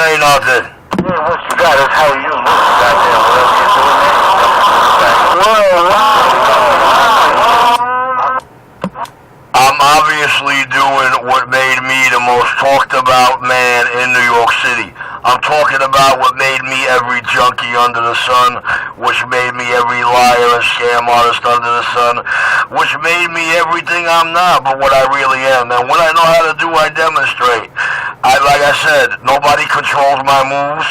say nothing. Yeah, what you got is how you move, goddamn, whatever you're doing there. I'm obviously doing what made me the most talked about man in New York City. I'm talking about what made me every junkie under the sun, which made me every liar and scam artist under the sun, which made me everything I'm not, but what I really am. And what I know how to do, I demonstrate. Like I said, nobody controls my moves.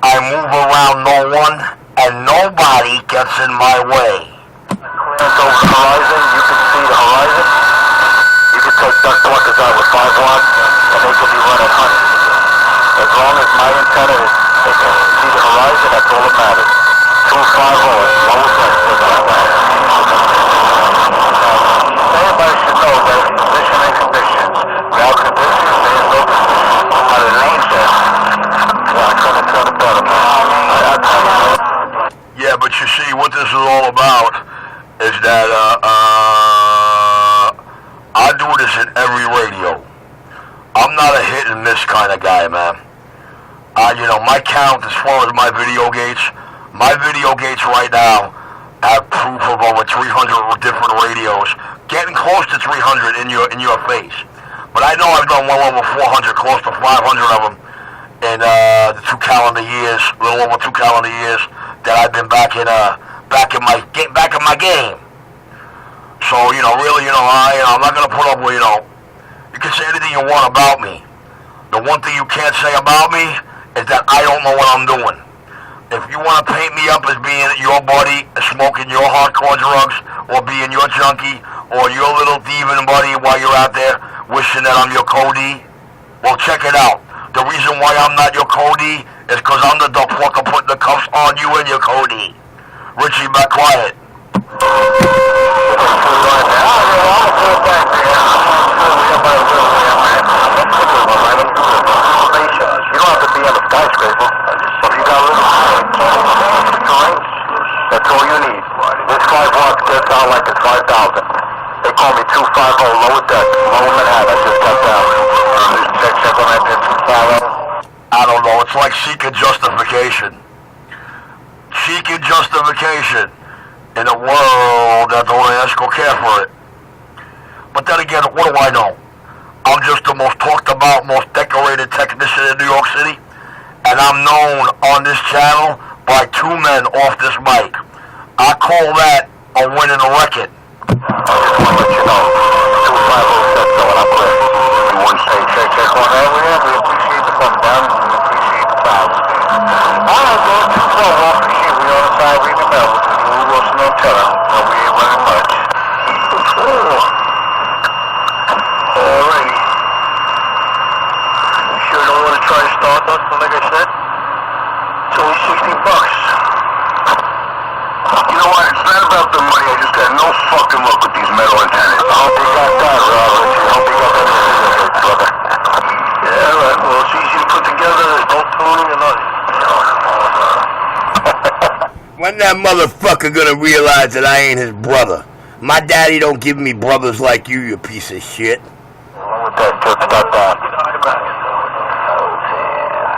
I move around no one, and nobody gets in my way. Over the horizon, you can see the horizon. You can take duck pluckers out with 5 watts, and they can be running hundreds. As long as my antenna is, they can see the horizon, that's all that matters. 250 is lowest everybody should know that position and conditions. Without conditions, there's no position. How the name says. Yeah, I couldn't turn it better, man. Yeah, but you see, what this is all about is that I do this in every radio. I'm not a hit and miss kind of guy, man. My count as far as my video gates right now have proof of over 300 different radios, getting close to 300 in your face. But I know I've done well over 400, close to 500 of them in the 2 calendar years, a little over 2 calendar years that I've been back in my game. So, really, I'm not going to put up with, you can say anything you want about me. The one thing you can't say about me is that I don't know what I'm doing. If you want to paint me up as being your buddy, smoking your hardcore drugs, or being your junkie, or your little demon buddy while you're out there wishing that I'm your Cody, well, check it out. The reason why I'm not your Cody is because I'm the duck fucker putting the cuffs on you and your Cody. Richie, back quiet. You don't have to be on the skyscraper. If you got a little terrain, that's all you need. This 5 watts gets out like it's 5,000. They call me 250 lower deck, lower Manhattan. I just got down. Check on that 250. I don't know. It's like seeking justification. Seeking justification in a world that don't ask or care for it. But then again, what do I know? I'm just the most talked about, most decorated technician in New York City, and I'm known on this channel by 2 men off this mic. I call that a winning record. I just want to let you know, 250 said so, and I'm clear. You want to say check on that? We appreciate the button down, we appreciate the thousand. All right, man, 212, we appreciate we on the side, we remember, we Wilson on Terra, so we ain't running much. Alrighty. You sure don't want to try Stardust, but like I said, it's only $60. You know what, it's not about the money, I just got no fucking luck with these metal antennas. I hope you got that, Robert. I hope you got that, brother. Yeah, alright, well, it's easy to put together, there's no tuning or nothing. When that motherfucker gonna realize that I ain't his brother? My daddy don't give me brothers like you piece of shit. Along with that, just about that. I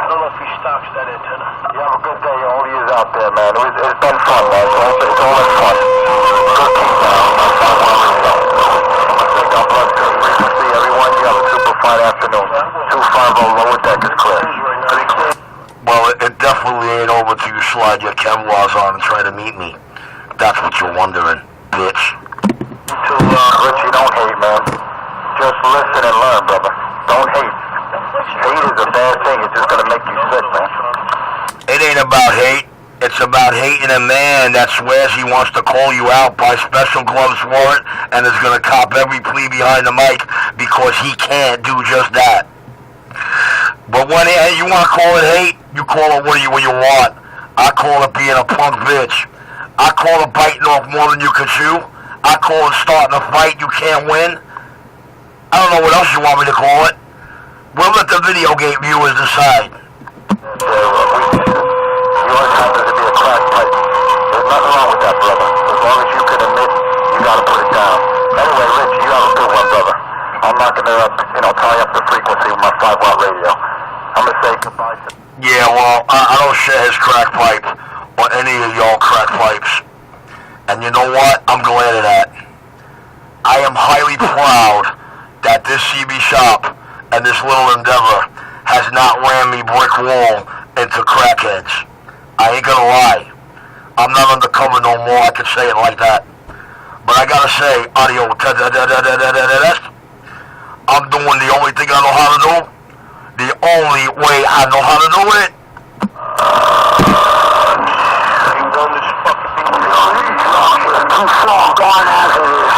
don't know if he stops that antenna. You have a good day, all you out there, man. It's been fun, man. It's all been fun. Good team now. God bless you. Great to see everyone. You have a super fine afternoon. 250 lower deck is clear. Well, it definitely ain't over till you slide your Kevlars on and try to meet me. That's what you're wondering, bitch. Richie, don't hate, man. Just listen and learn, brother. Don't hate. Hate is a bad thing. It's just gonna make you sick, man. It ain't about hate. It's about hating a man that swears he wants to call you out, buy special gloves for it, and is gonna cop every plea behind the mic because he can't do just that. But when you want to call it hate, you call it what you want. I call it being a punk bitch. I call it biting off more than you can chew. I call it starting a fight you can't win. I don't know what else you want me to call it. We'll let the video game viewers decide. Yours happens to be a crack pipe. There's nothing wrong with that, brother. As long as you can admit, you gotta put it down. Anyway, Rich, you have a good one, brother. I'm not gonna, tie up the frequency with my 5 watt radio. I'm gonna say goodbye to... Yeah, well, I don't share his crack pipe or any of y'all crack pipes. And you know what? I'm glad of that. I am highly proud that this CB shop and this little endeavor has not ran me brick wall into crackheads. I ain't gonna lie. I'm not undercover no more, I can say it like that. But I gotta say, audio, I'm doing the only thing I know how to do. The only way I know how to do it. You done this fucking thing with me? Too far gone after this.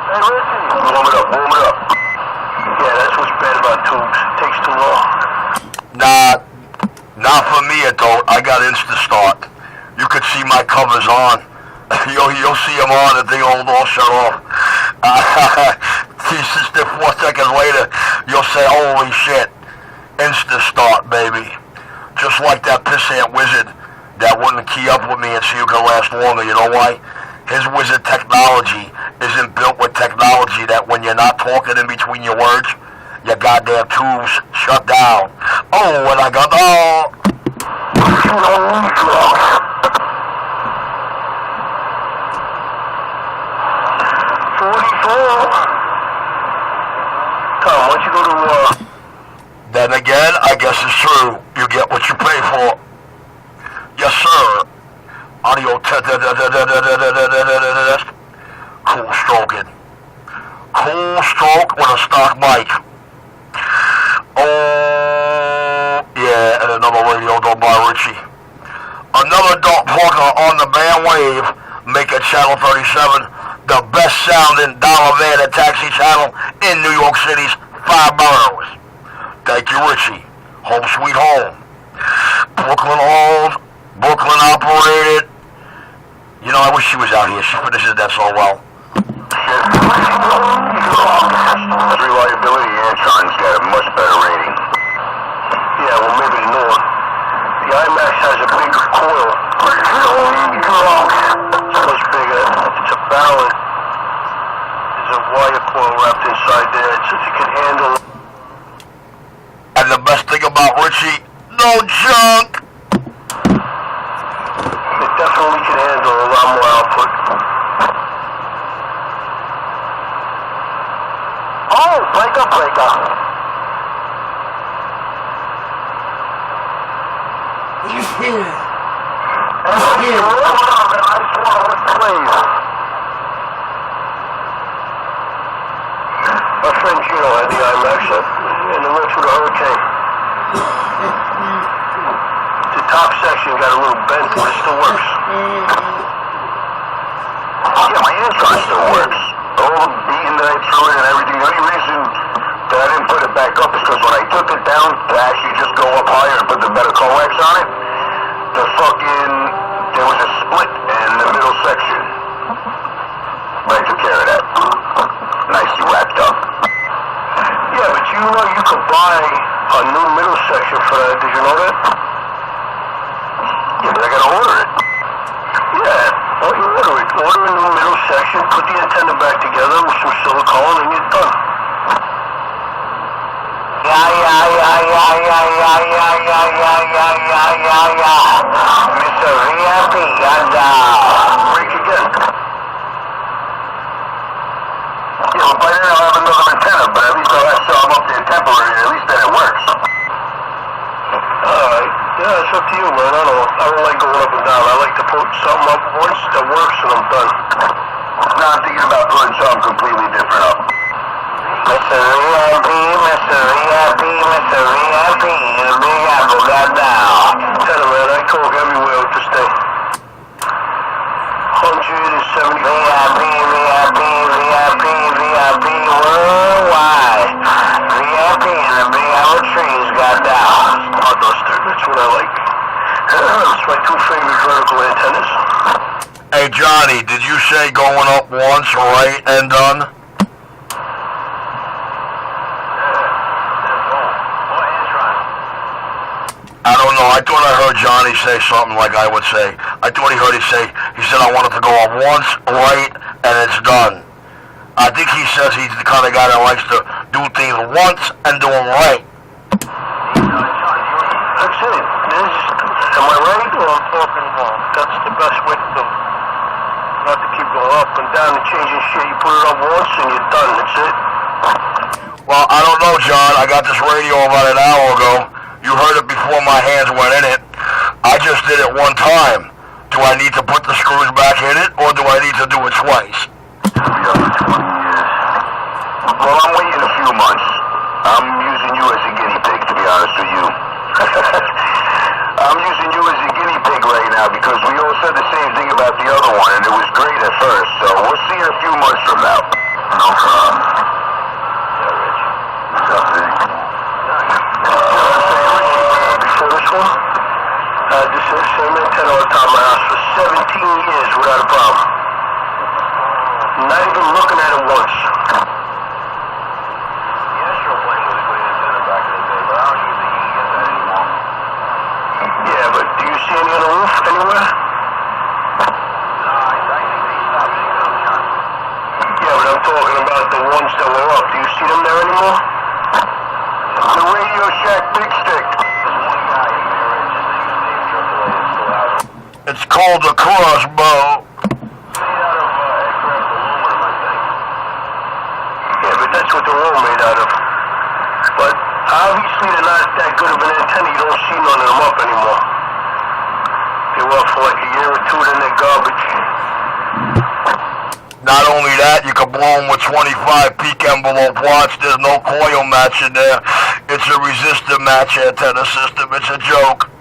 Hey, listen. Warm it up. Yeah, that's what's bad about tubes. It takes too long. Nah, not for me it don't. I got Instastart. You could see my covers on. You'll see them on, the thing will all shut off. 4 seconds later, you'll say, holy shit, Instastart, baby. Just like that pissant wizard that wouldn't key up with me and see who can last longer. You know why? His wizard technology isn't built with technology that when you're not talking in between your words, your goddamn tubes shut down. Oh, and I got, oh. Tom, why don't you go to, Then again, I guess it's true. You get what you pay for. Yes, sir. Audio cool stroking. Cool stroke with a stock mic. Oh, yeah, and another radio done by Richie. Another Doc Parker on the bandwave, making Channel 37 the best sounding dollar van and taxi channel in New York City's 5 boroughs. Thank you, Richie. Home sweet home. Brooklyn owned, Brooklyn operated. You know, I wish she was out here. She finishes that so well. Reliability Antron's got a much better rating. Yeah, well, maybe the new one. The IMAX has a bigger coil. It's much bigger. It's a ballad. There's a wire coil wrapped inside there. It's just it can handle. And the best thing about Richie, no junk. It definitely can handle a lot more output. Oh, breaker. My friend Gino had the IMAX and it went through the hurricane. The top section got a little bent, but it still works. Yeah, my Antron still works. All the beating that I threw it and everything. The only reason that I didn't put it back up is because when I took it down to actually just go up higher and put the better coax on it, there was a split in the middle section. But I took care of that. Nicely wrapped up. Yeah, but you know you could buy a new middle section for that. Did you know that? Yeah, but I gotta order it. Yeah, well, you order it. Order a new middle section, put the antenna back together with some silicone, and you're done. Mr. VIP, break again. Yeah, well, by then I'll have another antenna, but at least I'll have some up there temporary, at least then it works. Alright, yeah, it's up to you, man. I don't like going up and down. I like to put something up once that works and I'm done. Now I'm thinking about putting something completely different up. Mr. VIP, the Big Apple got down. Tell him, man, I talk everywhere with this thing. 170. VIP, worldwide. VIP and the Big Apple trees got down. Starduster, that's what I like. That's my 2 favorite vertical antennas. Hey, Johnny, did you say going up once, right, and done? I don't know. I thought I heard Johnny say something like I would say. I thought he said I wanted to go up once, right, and it's done. I think he says he's the kind of guy that likes to do things once and do them right. down to changing shit. You put it up once and you're done. That's it. Well, I don't know, John. I got this radio about an hour ago. You heard it before my hands went in it. I just did it one time. Do I need to put the screws back in it, or do I need to do it twice? It'll be up to 20 years. Well, I'm waiting a few months. I'm using you as a guinea pig, to be honest with you. I'm using you as a guinea pig right now because we all said the same thing about the other one, and it was great at first. So we'll see in a few months from now. No problem. Yeah, Rich. What's up, Big? Before this one, this is the same antenna on top of my house for 17 years without a problem. Not even looking at it once. It's called a crossbow. Yeah, but that's what they're all made out of. But obviously they're not that good of an antenna. You don't see none of them up anymore. They were up for like a year or two, then they're garbage. Not only that, you can blow them with 25 peak envelope watts. There's no coil match in there. It's a resistor match antenna system. It's a joke.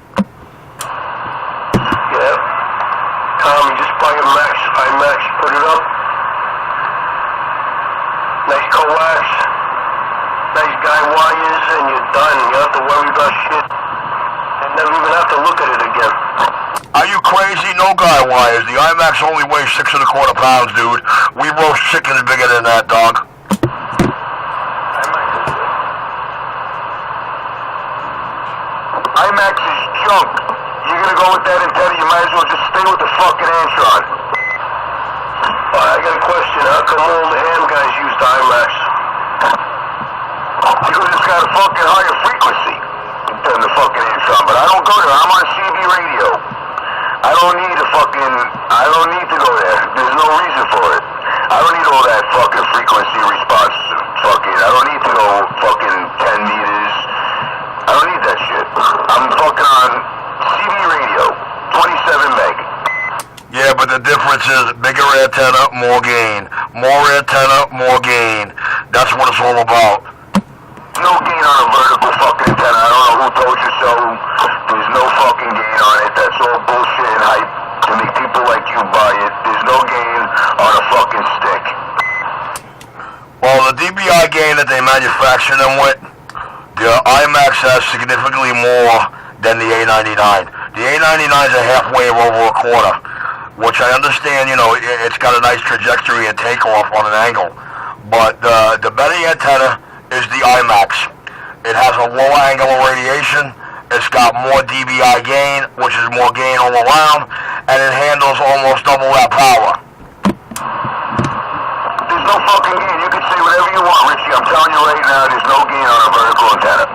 Yeah. Tommy, just buy a Max, IMAX, put it up. Nice coax. Nice guy wires, and you're done. You don't have to worry about shit. And never even have to look at it again. Are you crazy? No guy wires. The IMAX only weighs 6 1/4 pounds, dude. We roast chickens bigger than that, dog. IMAX is junk. You're gonna go with that antenna, you might as well just stay with the fucking Antron. I got a question. How come all the ham guys use the IMAX? Because it's got a fucking higher frequency than the fucking Antron, but I don't go there. I'm on CB radio. I don't need to go there. There's no reason for it. I don't need all that fucking frequency response. I don't need to go fucking 10 meters. I don't need that shit. I'm fucking on CB radio, 27 meg. Yeah, but the difference is bigger antenna, more gain. More antenna, more gain. That's what it's all about. No gain on a vertical fucking antenna. I don't know who told you so. There's no fucking gain on it. That's all bullshit and hype to make people like you buy it. There's no gain on a fucking stick. Well, the DBI gain that they manufacture them with, the IMAX has significantly more than the A99. The A99 is a half wave over a quarter, which I understand, you know, it's got a nice trajectory and takeoff on an angle. But the better antenna is the IMAX. It has a lower angle of radiation, it's got more DBI gain, which is more gain all around, and it handles almost double that power. There's no fucking gain. You can say whatever you want, Richie. I'm telling you right now, there's no gain on a vertical antenna.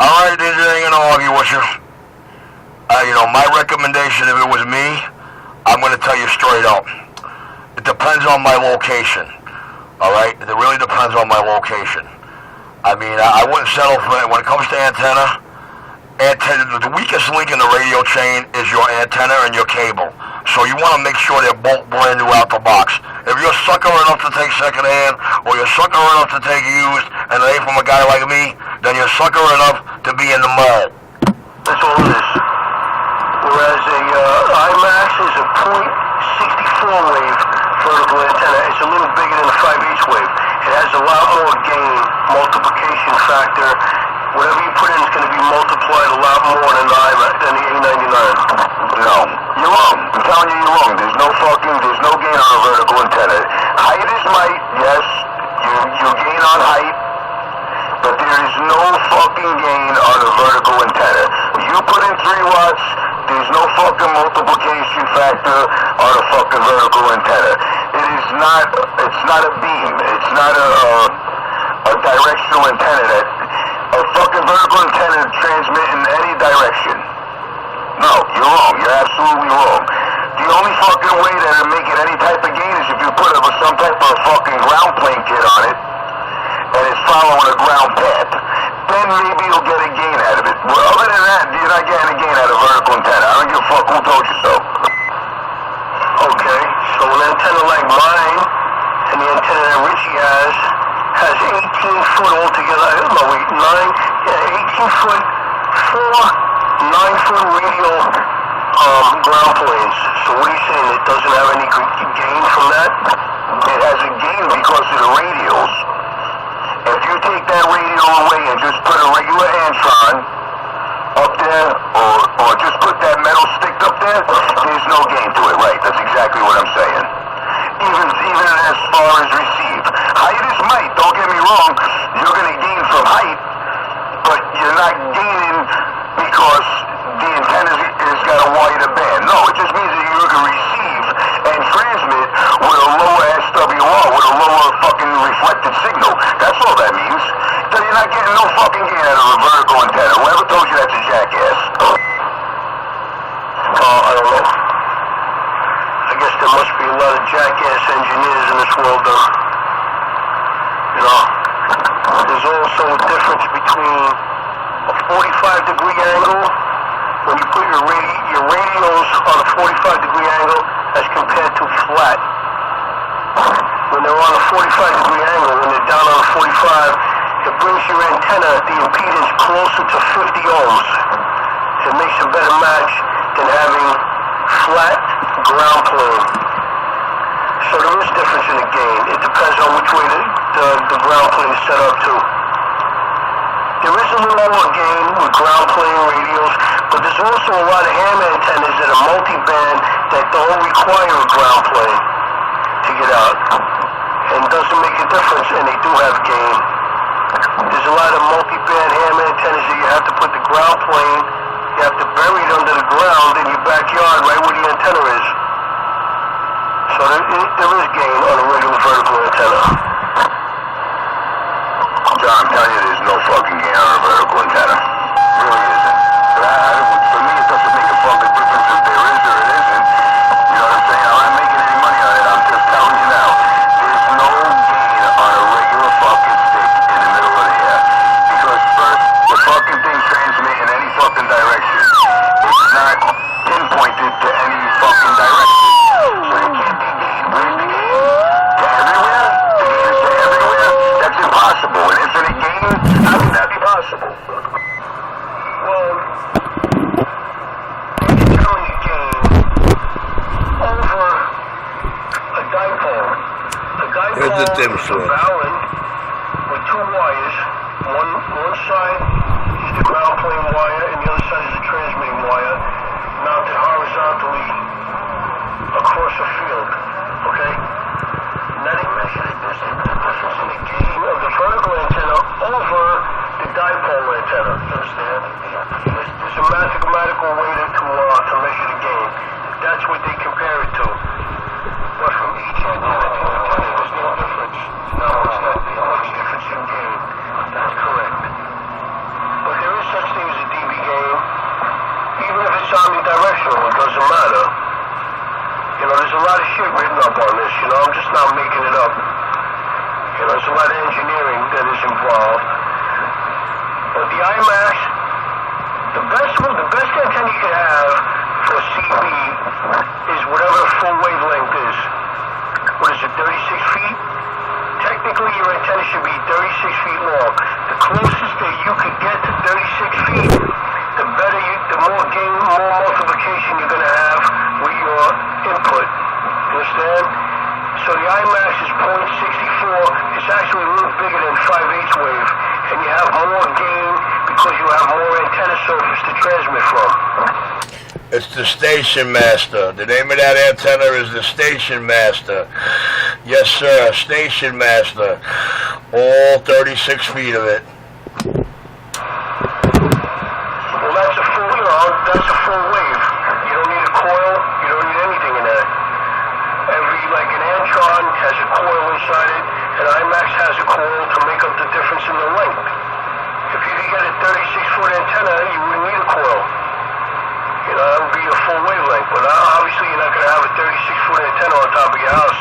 Alright, dude, I ain't gonna argue with you. You know, my recommendation, if it was me, I'm gonna tell you straight up. It depends on my location. Alright? It really depends on my location. I mean, I wouldn't settle for it. When it comes to antenna, the weakest link in the radio chain is your antenna and your cable. So you want to make sure they're both brand new out the box. If you're sucker enough to take secondhand, or you're sucker enough to take used, and it ain't from a guy like me, then you're sucker enough to be in the mud. That's all it is. Whereas a IMAX is a .64 wave vertical antenna. It's a little bigger than a 5/8 wave. It has a lot more gain, multiplication factor. Whatever you put in is going to be multiplied a lot more than the A99. No, you're wrong. I'm telling you, you're wrong. There's no gain on a vertical antenna. Height is might, yes. You gain on height, but there is no fucking gain on a vertical antenna. You put in 3 watts, there's no fucking multiplication factor on a fucking vertical antenna. It's not a beam. It's not a directional antenna. A fucking vertical antenna transmit in any direction. No, you're wrong. You're absolutely wrong. The the only fucking way that it'll make it any type of gain is if you put some type of fucking ground plane kit on it, and it's following a ground path. Then maybe you'll get a gain out of it. Well, other than that, you're not getting a gain out of vertical antenna. I don't give a fuck who told you so. Okay, so an antenna like mine, and the antenna that Richie has 18 foot altogether. I don't know, wait, 18 foot, 9 foot radial ground planes. So what are you saying? It doesn't have any gain from that? It has a gain because of the radials. If you take that radial away and just put a regular Antron up there, or just put that metal stick up there, there's no gain to it, right? That's exactly what I'm saying. Even as far as receive. Height is might, don't get me wrong. You're going to gain from height, but you're not gaining because the antenna has got a wider band. No, it just means that you're going to receive and transmit with a lower SWR, with a lower fucking reflected signal. That's all that means. So you're not getting no fucking gain out of a vertical antenna. Whoever told you that's a jackass? I don't know. I guess there must be a lot of jackass engineers in this world, though. You know, there's also a difference between a 45-degree angle when you put your radios on a 45-degree angle as compared to flat. When they're on a 45-degree angle, when they're down on a 45, it brings your antenna, the impedance, closer to 50 ohms. It makes a better match than having flat ground plane. So there is difference in the gain. It depends on which way the ground plane is set up to. There is a little more gain with ground plane radios, but there's also a lot of ham antennas that are multi-band that don't require a ground plane to get out. And it doesn't make a difference, and they do have gain. There's a lot of multi-band ham antennas that you have to put the ground plane, you have to bury it under the ground in your backyard right where the antenna is. So there is gain on a regular vertical antenna. John, I'm telling you, there's no fucking gain on a vertical antenna. Really isn't. For me, it doesn't make a fucking difference if there is or it isn't. You know what I'm saying? I'm not making any money on it. I'm just telling you now. There's no gain on a regular fucking stick in the middle of the air. Because first, the fucking thing transmits in any fucking direction. It's not pinpointed to any fucking direction. So it can't be gain. Where's the gain? To everywhere? The gain is to everywhere? That's impossible. An infinite gain? How can that be possible? Well, it's telling you gain over a dipole. A Where's the dim dipole is a switch? balun with two wires. One side is the ground plane wire, and the other side is the transmitting wire, mounted horizontally across a field. Okay? Now they measure the difference in the gain of the vertical antenna over the dipole antenna. You understand? There's a mathematical way to measure the gain. That's what they compare it to. But from each antenna to antenna, there's no difference. No, it's not much difference in gain. That's correct. But there is such thing as a dB gain. Even if it's omnidirectional, it doesn't matter. You know, there's a lot of shit written up on this. You know, I'm just not making it up. You know, there's a lot of engineering that is involved. But the IMAX, the best antenna you can have for a CB is whatever the full wavelength is. What is it, 36 feet? Technically, your antenna should be 36 feet long. The closest that you could get to 36 feet, the better the more gain, more multiplication you're going to have with your input. You understand? So the IMAX is 0.64. It's actually a little bigger than 5/8 wave. And you have more gain because you have more antenna surface to transmit from. It's the Station Master. The name of that antenna is the Station Master. Yes, sir, Station Master. All 36 feet of it. Well, that's a full wave. You don't need a coil. You don't need anything in that. Like an Antron has a coil inside it, and IMAX has a coil to make up the difference in the length. If you could get a 36-foot antenna, you wouldn't need a coil. You You know, that would be your full wavelength. But obviously you're not going to have a 36-foot antenna on top of your house.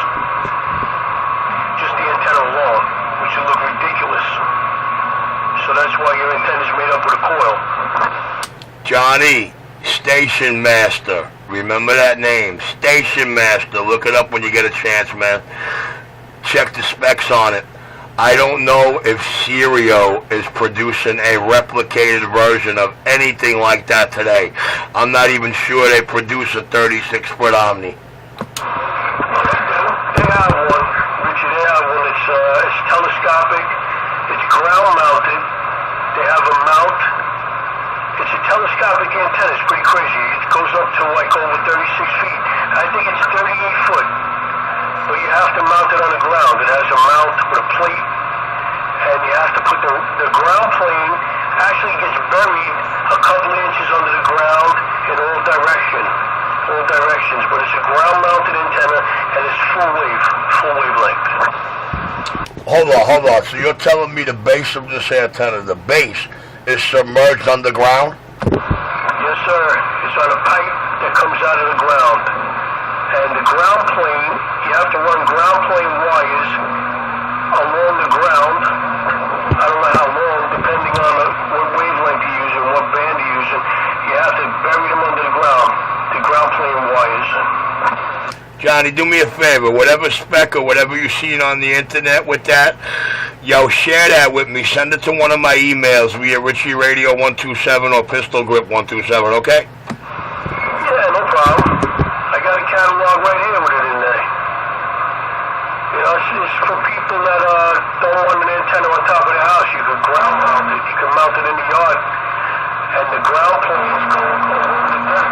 Just the antenna alone, which would look ridiculous. So that's why your antenna is made up with a coil. Johnny, Station Master. Remember that name, Station Master. Look it up when you get a chance, man. Check the specs on it. I don't know if Stereo is producing a replicated version of anything like that today. I'm not even sure they produce a 36-foot Omni. They have one, Richard. They have one. It's telescopic. It's ground mounted. They have a mount. It's a telescopic antenna. It's pretty crazy. It goes up to like over 36 feet. I think it's 38 foot. But you have to mount it on the ground. It has a mount with a plate. And you have to put the ground plane actually gets buried a couple inches under the ground in all directions. But it's a ground mounted antenna and it's full wavelength. Hold on. So you're telling me the base of this antenna, the base, is submerged underground? Yes, sir. It's on a pipe that comes out of the ground. And the ground plane, you have to run ground plane wires along the ground. I don't know how long, depending on what wavelength you're using, what band you're using. You have to bury them under the ground plane wires. Johnny, do me a favor. Whatever spec or whatever you've seen on the internet with that, yo, share that with me. Send it to one of my emails via Richie Radio 127 or Pistol Grip 127, okay? Yeah, no problem. I got a catalog right here with it in there. You know, it's for people that don't want an antenna on top of the house. You can ground mount it. You can mount it in the yard. And the ground planes go over the dirt.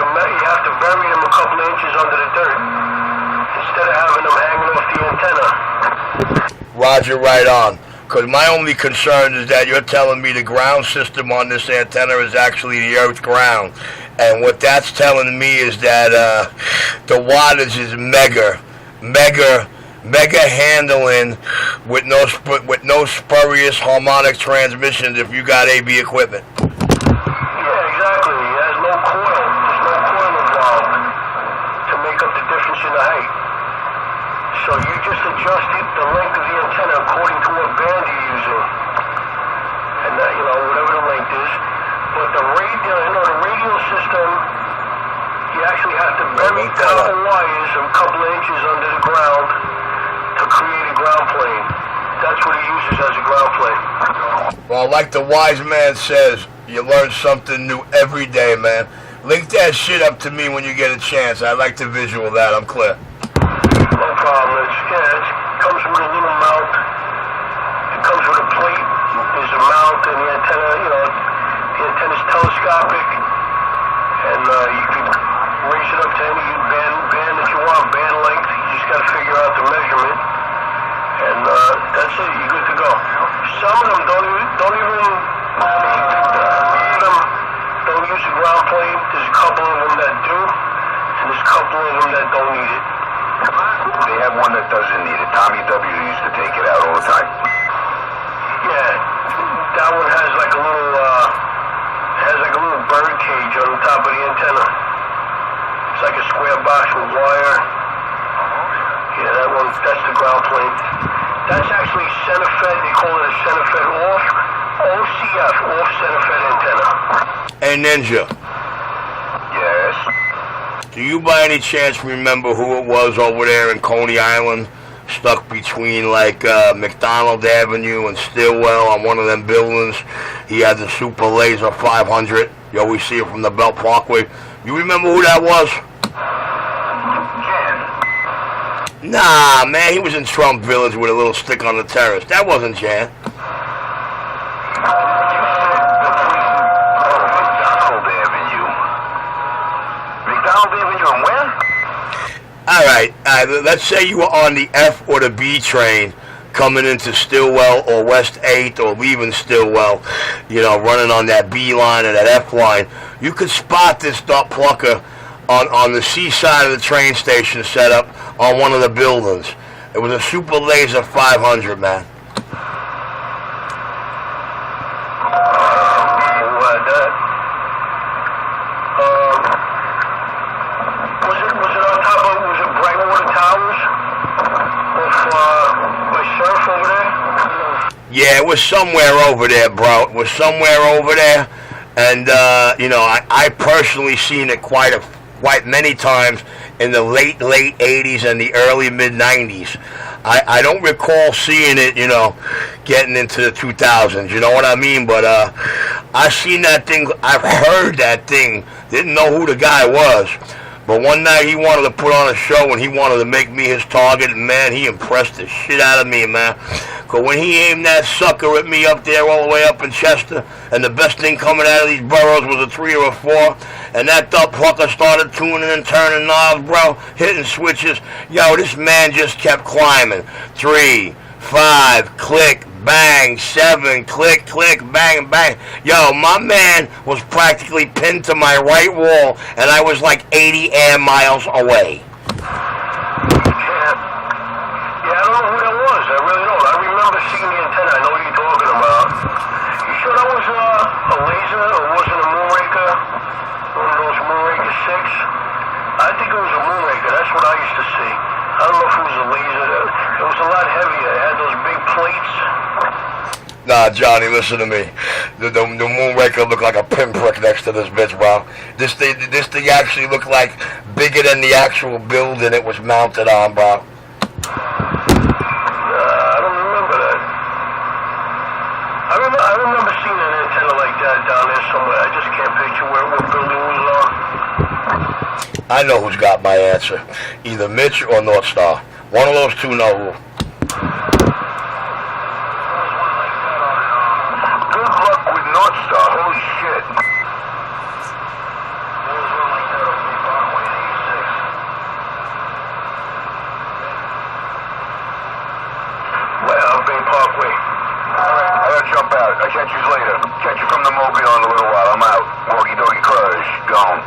You have to bury them a couple of inches under the dirt instead of having them hanging off the antenna. Roger, right on. Because my only concern is that you're telling me the ground system on this antenna is actually the Earth's ground. And what that's telling me is that the wattage is mega handling with no spurious harmonic transmissions if you got AB equipment. Yeah, exactly. It has no coil. There's no coil involved to make up the difference in the height. So you just adjust the length of the antenna according to what band you're using. And that, you know, whatever the length is. But the radio system, you actually have to bury copper wires a couple of inches under the ground to create a ground plane. That's what it uses as a ground plane. Well, like the wise man says, you learn something new every day, man. Link that shit up to me when you get a chance. I like the visual of that. I'm clear. No problem. It comes with a little mount. It comes with a plate. There's a mount and the antenna, you know, the antenna's telescopic. And you can raise it up to any band that you want, band length. You just got to figure out the measurement. And that's it. You're good to go. Some of them don't use a ground plane. There's a couple of them that do, and there's a couple of them that don't need it. They have one that doesn't need it. Tommy W. used to take it out all the time. Yeah, that one has like a little bird cage on the top of the antenna. It's like a square box with wire. Yeah, that's the ground plane. That's actually center fed. They call it a center fed OCF, off center fed antenna. Hey, Ninja. Yes? Do you by any chance remember who it was over there in Coney Island, stuck between like McDonald Avenue and Stillwell on one of them buildings? He had the Super Laser 500. You always see it from the Belt Parkway. You remember who that was? Jan. Nah, man, he was in Trump Village with a little stick on the terrace. That wasn't Jan. All right, let's say you were on the F or the B train coming into Stillwell or West 8th or leaving Stillwell, you know, running on that B line or that F line. You could spot this dot plucker on the C side of the train station set up on one of the buildings. It was a Super Laser 500, man. Yeah, it was somewhere over there, bro. It was somewhere over there. And, I personally seen it quite many times in the late 80s and the early mid-90s. I don't recall seeing it, getting into the 2000s, you know what I mean? But I seen that thing, I've heard that thing, didn't know who the guy was. But one night he wanted to put on a show and he wanted to make me his target, and man, he impressed the shit out of me, man. Because when he aimed that sucker at me up there all the way up in Chester, and the best thing coming out of these boroughs was a 3 or a 4, and that dumb fucker started tuning and turning knobs, bro, hitting switches, yo, this man just kept climbing. 3, 5, click, bang, 7, click, click, bang, bang. Yo, my man was practically pinned to my right wall, and I was like 80 air miles away. Yeah, I don't know who that was. I really don't. I remember seeing the antenna. I know what you're talking about. You sure that was a laser, or was it a Moonraker? One of those Moonraker 6? I think it was a Moonraker. That's what I used to see. I don't know if it was a laser. It was a lot heavier. It had those big plates. Nah, Johnny, listen to me. The Moonraker looked like a pinprick next to this bitch, bro. This thing actually looked like bigger than the actual building it was mounted on, bro. I don't remember that. I remember seeing an antenna like that down there somewhere. I just can't picture what building it was on. I know who's got my answer. Either Mitch or North Star. One of those two know who. Good luck with North Star. Holy shit. Well, Bay Parkway. I gotta jump out. I'll catch you later. Catch you from the Mobile in a little while. I'm out. Walkie doggy crush. Gone.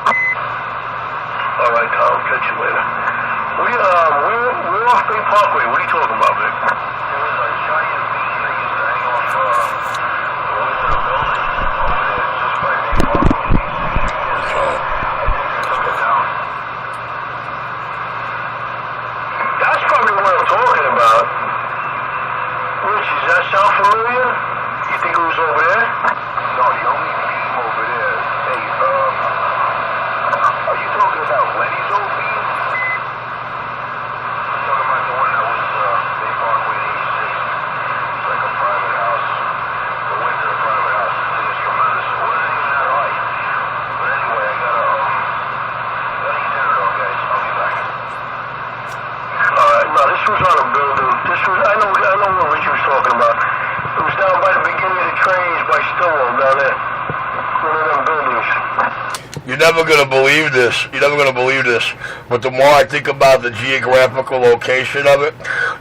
All right, Tom. Catch you later. We're off Bay Parkway. What are you talking about, Vic? There was a giant beam that used to hang off the building over there just by Bay Parkway. I took it down. That's probably what I'm talking about. Rich, does that sound familiar? You think it was over there? No, the only beam over there. Hey, are you talking about Lenny's old beam? I'm talking about the one that was Bay Parkway 86. It's like a private house. The winter a private house. The thing is tremendous. It wasn't even that high. But anyway, I gotta eat dinner though, guys. I'll be back. No, this was on a building. I know what Rich was talking about. It was down by the beginning of the trains by Stillwell down there. One of them buildings. You're never going to believe this. You're never going to believe this. But the more I think about the geographical location of it,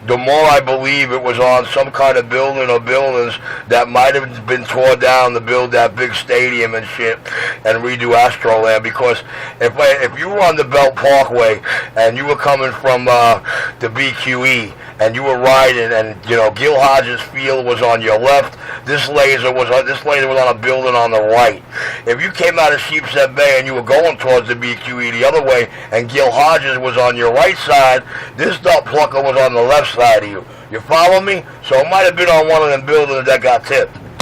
the more I believe it was on some kind of building or buildings that might have been torn down to build that big stadium and shit and redo Astroland. Because if you were on the Belt Parkway and you were coming from the BQE and you were riding and, Gil Hodges Field was on your left, this laser was on a building on the right. If you came out of Sheepshead Bay and you were going towards the BQE the other way and Gil Hodges was on your right side, this dump plucker was on the left side of you. You follow me? So it might have been on one of them buildings that got tipped. Yeah,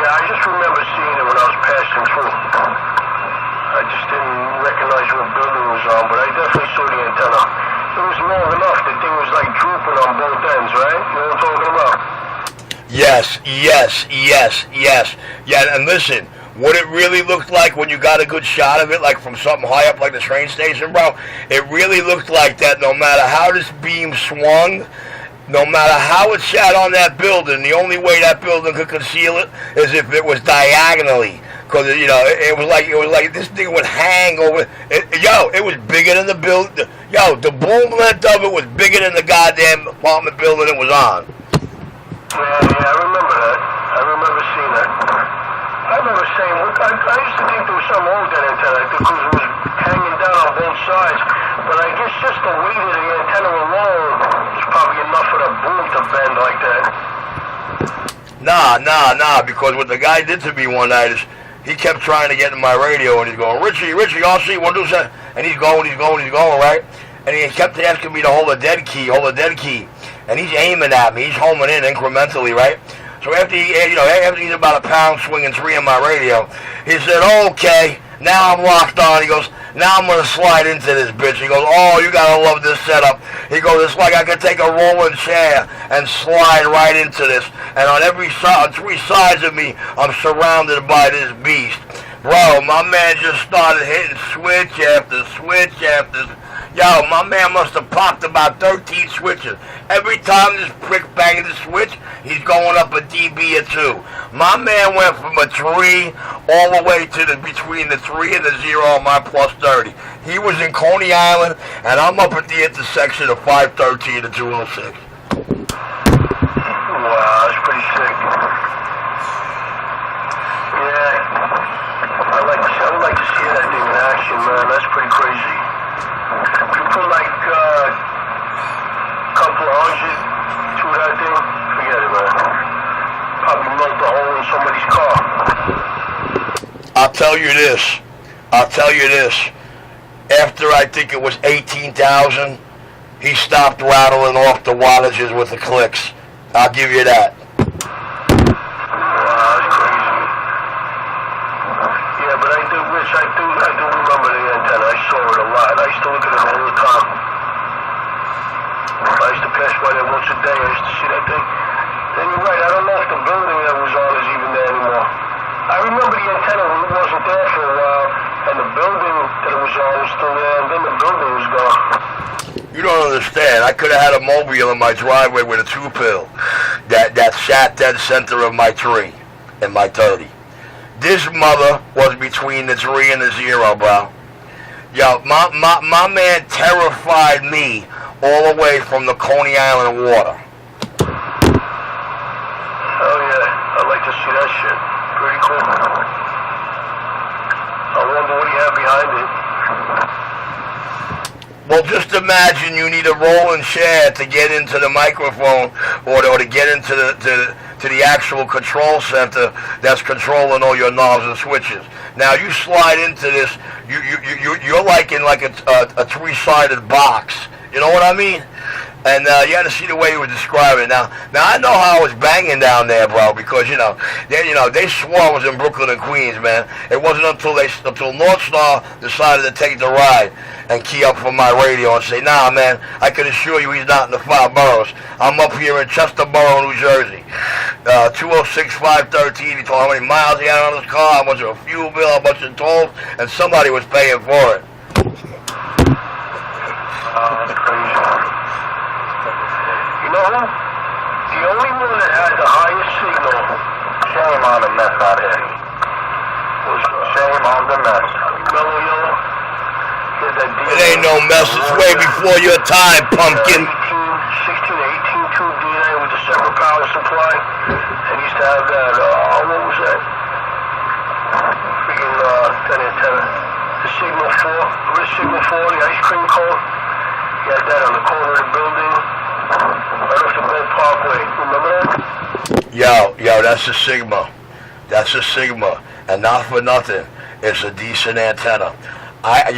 I just remember seeing it when I was passing through. I just didn't recognize what building it was on, but I definitely saw the antenna. It was long enough. The thing was like drooping on both ends, right? You know what I'm talking about? Yes. Yeah, and listen, what it really looked like when you got a good shot of it, like from something high up like the train station, bro, it really looked like that no matter how this beam swung, no matter how it sat on that building, the only way that building could conceal it is if it was diagonally. Because, it was like this thing would hang over. It was bigger than the building. The boom length of it was bigger than the goddamn apartment building it was on. Yeah, I remember that. I remember seeing that. I remember saying, I used to think there was something wrong with that antenna. I think it was hanging down on both sides. But I guess just the weight of the antenna alone was probably enough for the boom to bend like that. Nah, because what the guy did to me one night is he kept trying to get in my radio and he's going, Richie, RC, 127. And he's going, right? And he kept asking me to hold a dead key. and he's aiming at me. He's homing in incrementally, right? So after he's about a pound swinging 3 in my radio, he said, okay, now I'm locked on. He goes, now I'm going to slide into this bitch. He goes, oh, you got to love this setup. He goes, it's like I could take a rolling chair and slide right into this. And on every side, on 3 sides of me, I'm surrounded by this beast. Bro, my man just started hitting switch after switch after. Yo, my man must have popped about 13 switches. Every time this prick banging the switch, he's going up a dB or 2. My man went from a 3 all the way to between the 3 and the 0 on my plus 30. He was in Coney Island, and I'm up at the intersection of 513 and 206. Wow, that's pretty sick. Yeah, I would like to see that thing in action, man. That's pretty crazy. If you put like a couple of hundred to that thing, forget it, man. Probably melt the hole in somebody's car. I'll tell you this. After I think it was 18,000, he stopped rattling off the wattages with the clicks. I'll give you that. I do remember the antenna. I saw it a lot. I used to look at it all the time. I used to pass by there once a day. I used to see that thing. Then you're right. I don't know if the building that was on is even there anymore. I remember the antenna wasn't there for a while, and the building that it was on was still there, and then the building was gone. You don't understand. I could have had a mobile in my driveway with a 2-pill that sat dead center of my tree in my 30. This mother was between the 3 and the 0, bro. Yo, my man terrified me all the way from the Coney Island water. Oh yeah, I'd like to see that shit. Pretty cool. I wonder what he had behind it. Well, just imagine you need a rolling chair to get into the microphone or to get into the actual control center that's controlling all your knobs and switches. Now you slide into this, you're like in like a 3-sided box. You know what I mean? And you had to see the way he was describing it. Now I know how I was banging down there, bro, because they swore I was in Brooklyn and Queens, man. It wasn't until North Star decided to take the ride and key up for my radio and say, nah, man, I can assure you he's not in the 5 boroughs. I'm up here in Chesterborough, New Jersey. 206 513. He told how many miles he had on his car, how much of a fuel bill, how much it told, and somebody was paying for it. That's crazy. You know who? The only one that had the highest signal, shame on the mess out here, was shame on the mess. Mellow Yellow. It ain't no mess. It's way before your time, pumpkin. 16 to 18 tube DNA with a separate power supply. And used to have that, what was that? Freaking, that antenna. The Signal 4. Remember the Signal 4, the ice cream cone? He had that on the corner of the building. Right off the Bed Parkway. Remember that? Yo, that's a Sigma. That's a Sigma. And not for nothing, it's a decent antenna. I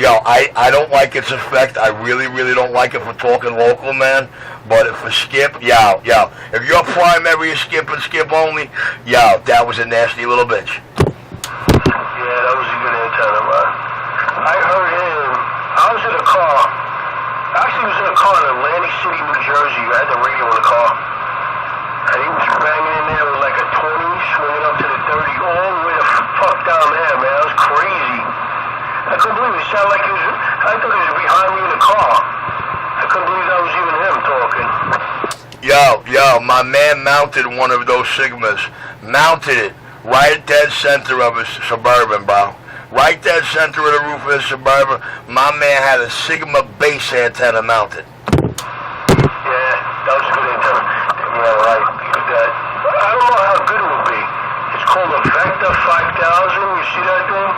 don't like its effect. I really don't like it for talking local, man. But for skip, yo. If your primary is skip and skip only, that was a nasty little bitch. Yeah, that was a good antenna, man. I heard him. I was in a car. Actually, I was in a car in Atlantic City, New Jersey. I had the radio in the car. And he was banging in there with like a 20, swinging up to the 30, all the way the fuck down there, man. That was crazy. I couldn't believe it. It sounded like he was, I thought he was behind me in the car. I couldn't believe that was even him talking. Yo, my man mounted one of those Sigmas. Mounted it right dead center of his Suburban, bro. Right dead center of the roof of his Suburban. My man had a Sigma base antenna mounted. Yeah, that was a good antenna. Yeah, right. I don't know how good it will be. It's called a Vector 5000. You see that thing?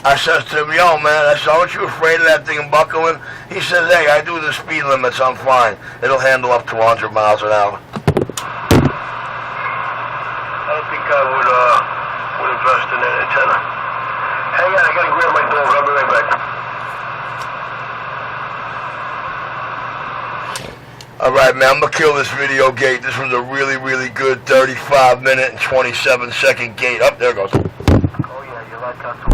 I says to him, yo, man, I said, aren't you afraid of that thing buckling? He says, hey, I do the speed limits, I'm fine. It'll handle up to 100 miles an hour. I don't think I would invest in that antenna. Hang on, I gotta grab my dog. I'll be right back. Alright, man, I'm gonna kill this video gate. This was a really, really good 35-minute and 27-second gate. Up there it goes. Oh, yeah, you're like us.